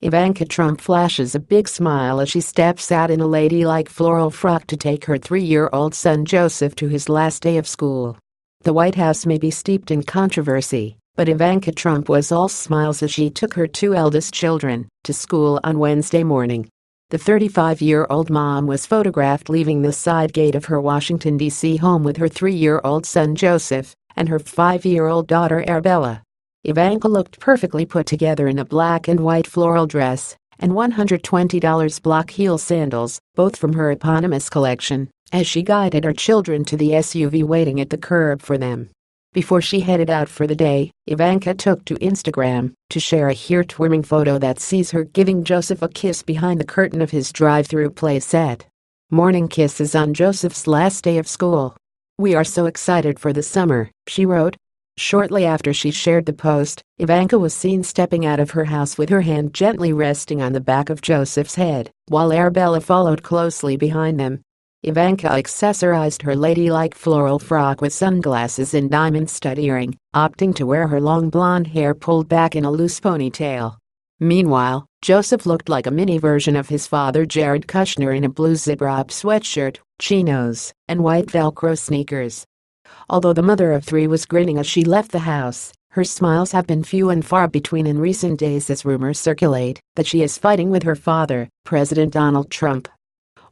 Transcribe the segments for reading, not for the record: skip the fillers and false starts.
Ivanka Trump flashes a big smile as she steps out in a ladylike floral frock to take her 3-year-old son Joseph to his last day of school. The White House may be steeped in controversy, but Ivanka Trump was all smiles as she took her 2 eldest children to school on Wednesday morning. The 35-year-old mom was photographed leaving the side gate of her Washington, D.C. home with her 3-year-old son Joseph and her 5-year-old daughter Arabella. Ivanka looked perfectly put together in a black and white floral dress and $120 block heel sandals, both from her eponymous collection, as she guided her children to the SUV waiting at the curb for them. Before she headed out for the day, Ivanka took to Instagram to share a heartwarming photo that sees her giving Joseph a kiss behind the curtain of his drive-through play set. Morning kisses on Joseph's last day of school. "We are so excited for the summer," she wrote. Shortly after she shared the post, Ivanka was seen stepping out of her house with her hand gently resting on the back of Joseph's head, while Arabella followed closely behind them. Ivanka accessorized her ladylike floral frock with sunglasses and diamond stud earring, opting to wear her long blonde hair pulled back in a loose ponytail. Meanwhile, Joseph looked like a mini version of his father Jared Kushner in a blue zip-up sweatshirt, chinos, and white Velcro sneakers. Although the mother of 3 was grinning as she left the house, her smiles have been few and far between in recent days as rumors circulate that she is fighting with her father, President Donald Trump.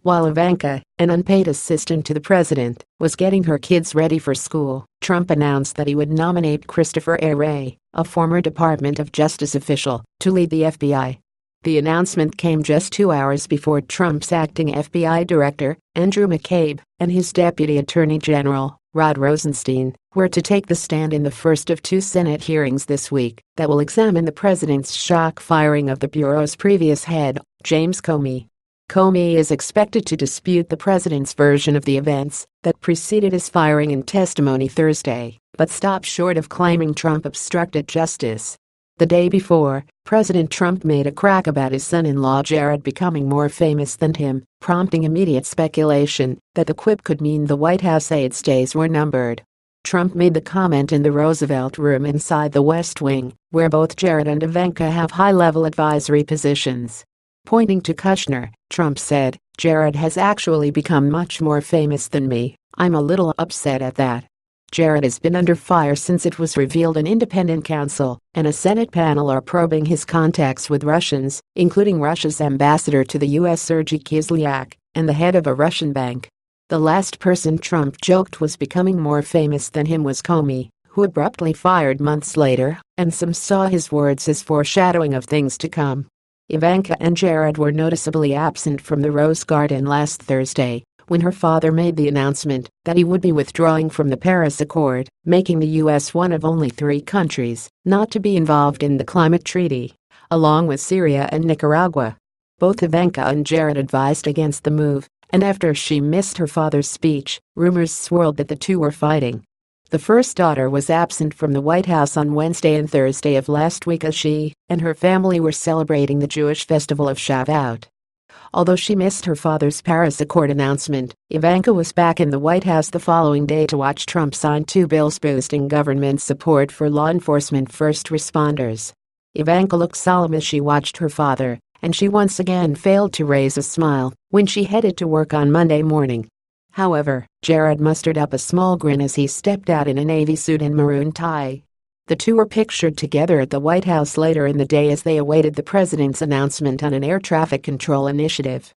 While Ivanka, an unpaid assistant to the president, was getting her kids ready for school, Trump announced that he would nominate Christopher Wray, a former Department of Justice official, to lead the FBI. The announcement came just 2 hours before Trump's acting FBI director, Andrew McCabe, and his deputy attorney general, Rod Rosenstein, were to take the stand in the first of 2 Senate hearings this week that will examine the president's shock firing of the bureau's previous head, James Comey. Comey is expected to dispute the president's version of the events that preceded his firing in testimony Thursday, but stopped short of claiming Trump obstructed justice. The day before, President Trump made a crack about his son-in-law Jared becoming more famous than him, prompting immediate speculation that the quip could mean the White House aides' days were numbered. Trump made the comment in the Roosevelt Room inside the West Wing, where both Jared and Ivanka have high-level advisory positions. Pointing to Kushner, Trump said, "Jared has actually become much more famous than me. I'm a little upset at that." Jared has been under fire since it was revealed an independent counsel and a Senate panel are probing his contacts with Russians, including Russia's ambassador to the U.S. Sergei Kislyak and the head of a Russian bank. The last person Trump joked was becoming more famous than him was Comey, who abruptly fired months later, and some saw his words as foreshadowing of things to come. Ivanka and Jared were noticeably absent from the Rose Garden last Thursday, when her father made the announcement that he would be withdrawing from the Paris Accord, making the U.S. one of only 3 countries not to be involved in the climate treaty, along with Syria and Nicaragua. Both Ivanka and Jared advised against the move, and after she missed her father's speech, rumors swirled that the 2 were fighting. The first daughter was absent from the White House on Wednesday and Thursday of last week as she and her family were celebrating the Jewish festival of Shavuot. Although she missed her father's Paris Accord announcement, Ivanka was back in the White House the following day to watch Trump sign 2 bills boosting government support for law enforcement first responders. Ivanka looked solemn as she watched her father, and she once again failed to raise a smile when she headed to work on Monday morning. However, Jared mustered up a small grin as he stepped out in a navy suit and maroon tie. The 2 were pictured together at the White House later in the day as they awaited the president's announcement on an air traffic control initiative.